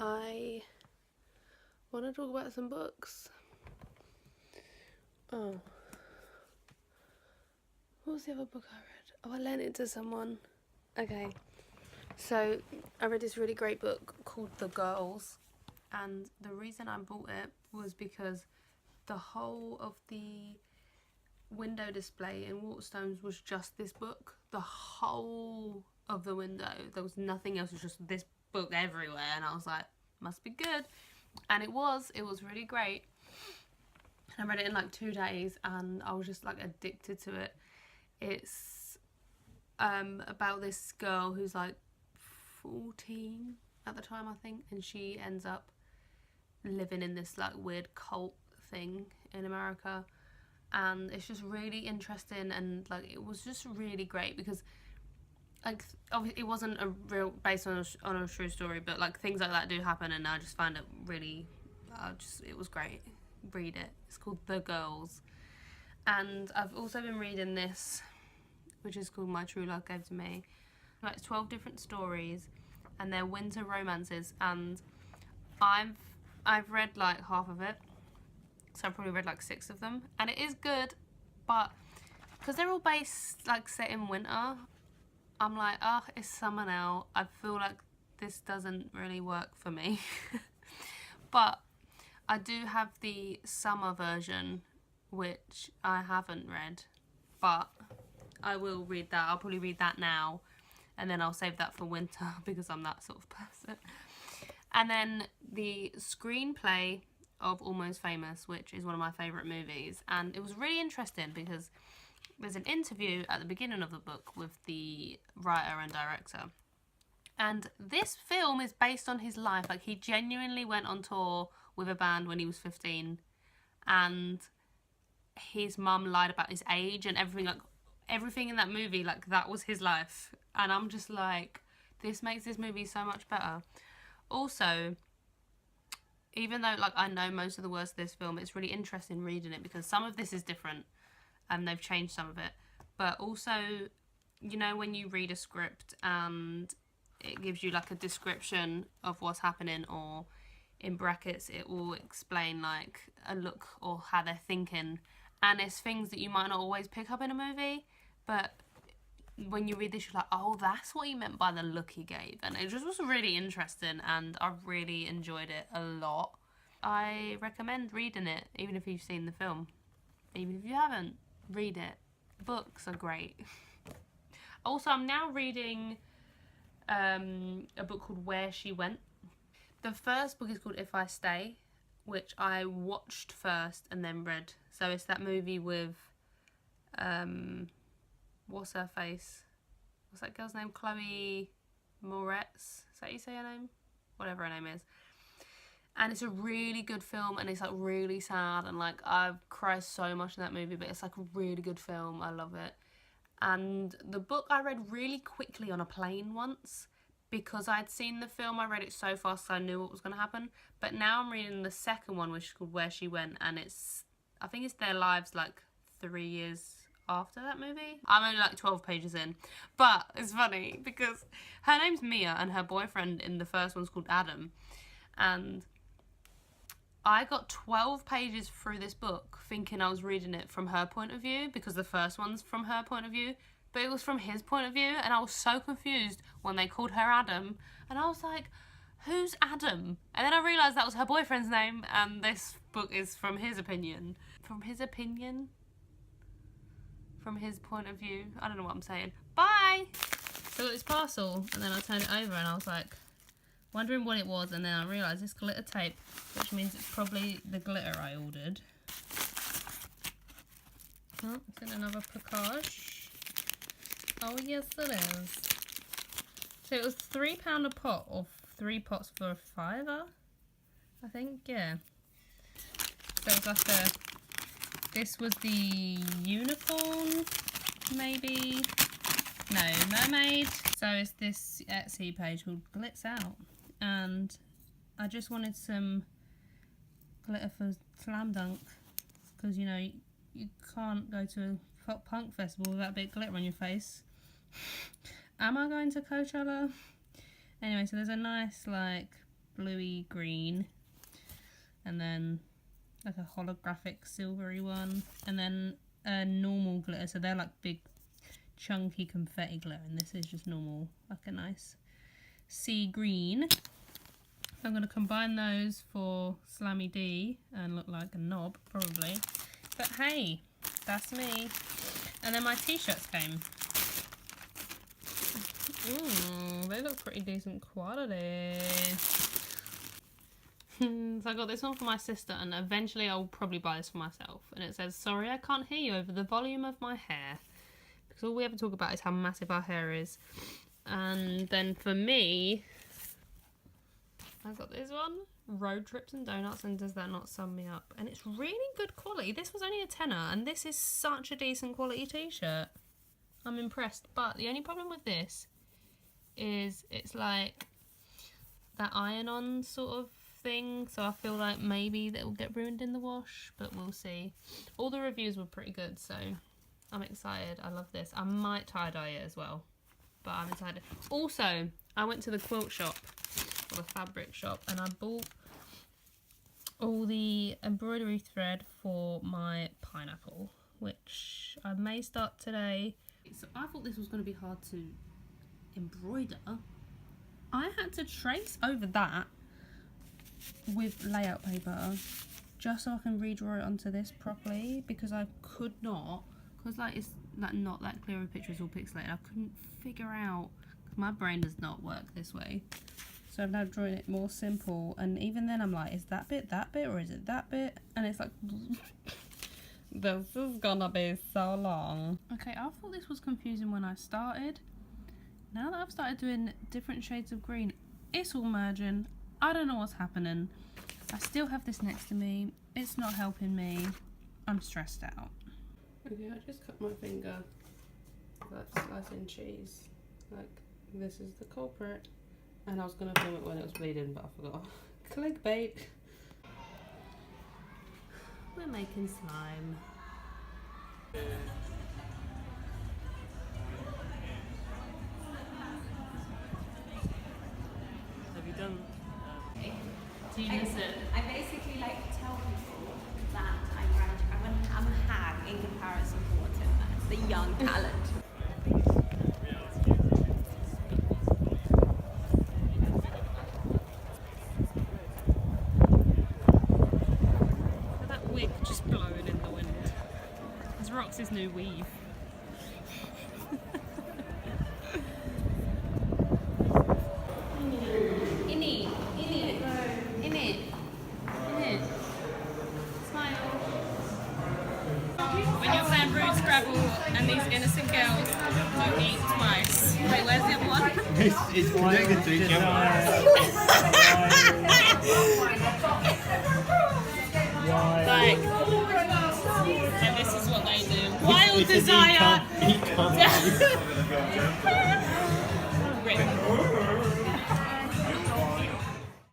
I want to talk about some books. Oh. What was the other book I read? Oh, I lent it to someone. Okay. So, I read this really great book called The Girls. And the reason I bought it was because the whole of the window display in Waterstones was just this book. The whole of the window. There was nothing else. It was just this book everywhere. And I was like, must be good. And it was really great. I read it in like 2 days and I was just like addicted to it. It's about this girl who's like 14 at the time, I think, and she ends up living in this like weird cult thing in America, and it's just really interesting, and like it was just really great because like obviously it wasn't a real based on a true story, but like things like that do happen, and I just found it really it was great. Read it. It's called The Girls. And I've also been reading this, which is called My True Love Gave to Me. Like 12 different stories, and they're winter romances, and I've read like half of it, so I've probably read like 6 of them, and it is good, but because they're all based like set in winter, I'm like, oh, it's summer now. I feel like this doesn't really work for me. But I do have the summer version, which I haven't read, but I will read that. I'll probably read that now, and then I'll save that for winter because I'm that sort of person. And then the screenplay of Almost Famous, which is one of my favourite movies, and it was really interesting because there's an interview at the beginning of the book with the writer and director. And this film is based on his life. Like, he genuinely went on tour with a band when he was 15, and his mum lied about his age and everything. Like, everything in that movie, like, that was his life. And I'm just like, this makes this movie so much better. Also, even though like I know most of the words of this film, it's really interesting reading it because some of this is different and they've changed some of it. But also, you know, when you read a script and it gives you like a description of what's happening, or in brackets it will explain like a look or how they're thinking, and it's things that you might not always pick up in a movie, but when you read this you're like, oh, that's what he meant by the look he gave. And it just was really interesting, and I really enjoyed it a lot. I recommend reading it, even if you've seen the film. Even if you haven't, read it. Books are great. Also, I'm now reading a book called Where She Went. The first book is called If I Stay, which I watched first and then read. So it's that movie with what's her face? What's that girl's name? Chloe Moretz? Is that how you say her name? Whatever her name is. And it's a really good film, and it's like really sad, and like I've cried so much in that movie, but it's like a really good film. I love it. And the book I read really quickly on a plane once because I'd seen the film. I read it so fast I knew what was going to happen. But now I'm reading the second one, which is called Where She Went, and I think it's their lives like 3 years after that movie. I'm only like 12 pages in, but it's funny because her name's Mia and her boyfriend in the first one's called Adam, and I got 12 pages through this book thinking I was reading it from her point of view because the first one's from her point of view, but it was from his point of view, and I was so confused when they called her Adam, and I was like, who's Adam? And then I realised that was her boyfriend's name, and this book is from his opinion. From his opinion? From his point of view. I don't know what I'm saying. Bye! So I got this parcel, and then I turned it over, and I was like, wondering what it was, and then I realised it's glitter tape, which means it's probably the glitter I ordered. Oh, it's in another package. Oh yes it is. So it was £3 a pot, or 3 pots for £5, I think, yeah. So it was like this was the unicorn, maybe? No, mermaid. So it's this Etsy page called Glitz Out. And I just wanted some glitter for Slam Dunk, because you know you can't go to a pop punk festival without a bit of glitter on your face. Am I going to Coachella? Anyway, so there's a nice like bluey green, and then like a holographic silvery one, and then a normal glitter. So they're like big chunky confetti glitter, and this is just normal, like a nice sea green. So I'm going to combine those for Slammy D and look like a knob probably, but hey, that's me. And then my t-shirts came. They look pretty decent quality. So I got this one for my sister, and eventually I'll probably buy this for myself. And it says, "Sorry, I can't hear you over the volume of my hair." Because all we ever talk about is how massive our hair is. And then for me, I got this one, Road Trips and Donuts, and Does That Not Sum Me Up? And it's really good quality. This was only a tenner, and this is such a decent quality t-shirt. I'm impressed. But the only problem with this is it's like that iron-on sort of thing, so I feel like maybe that will get ruined in the wash, but we'll see. All the reviews were pretty good, so I'm excited. I love this. I might tie-dye it as well, but I'm excited. Also, I went to the quilt shop, or the fabric shop, and I bought all the embroidery thread for my pineapple, which I may start today. So I thought this was going to be hard to embroider. I had to trace over that with layout paper just so I can redraw it onto this properly, because I could not, because like it's like not that clear a picture, it's all pixelated. I couldn't figure out, because my brain does not work this way. So I've now drawn it more simple, and even then I'm like, is that bit, or is it that bit? And it's like, this is gonna be so long. Okay, I thought this was confusing when I started. Now that I've started doing different shades of green, it's all merging. I don't know what's happening. I still have this next to me. It's not helping me. I'm stressed out. Okay, I just cut my finger. That's slicing cheese. Like, this is the culprit. And I was going to film it when it was bleeding, but I forgot. Clickbait. We're making slime. Have you done? Do you miss it? I basically like to tell people that I'm a hag in comparison to what's in there. The young talent. That wig just blowing in the wind. It's Roxy's new weave. When you're playing Rude Scrabble and these innocent girls don't eat twice. Wait, where's the other one? It's connected to each other. Like, and this is what they do. Wild desire. He can't. Rip.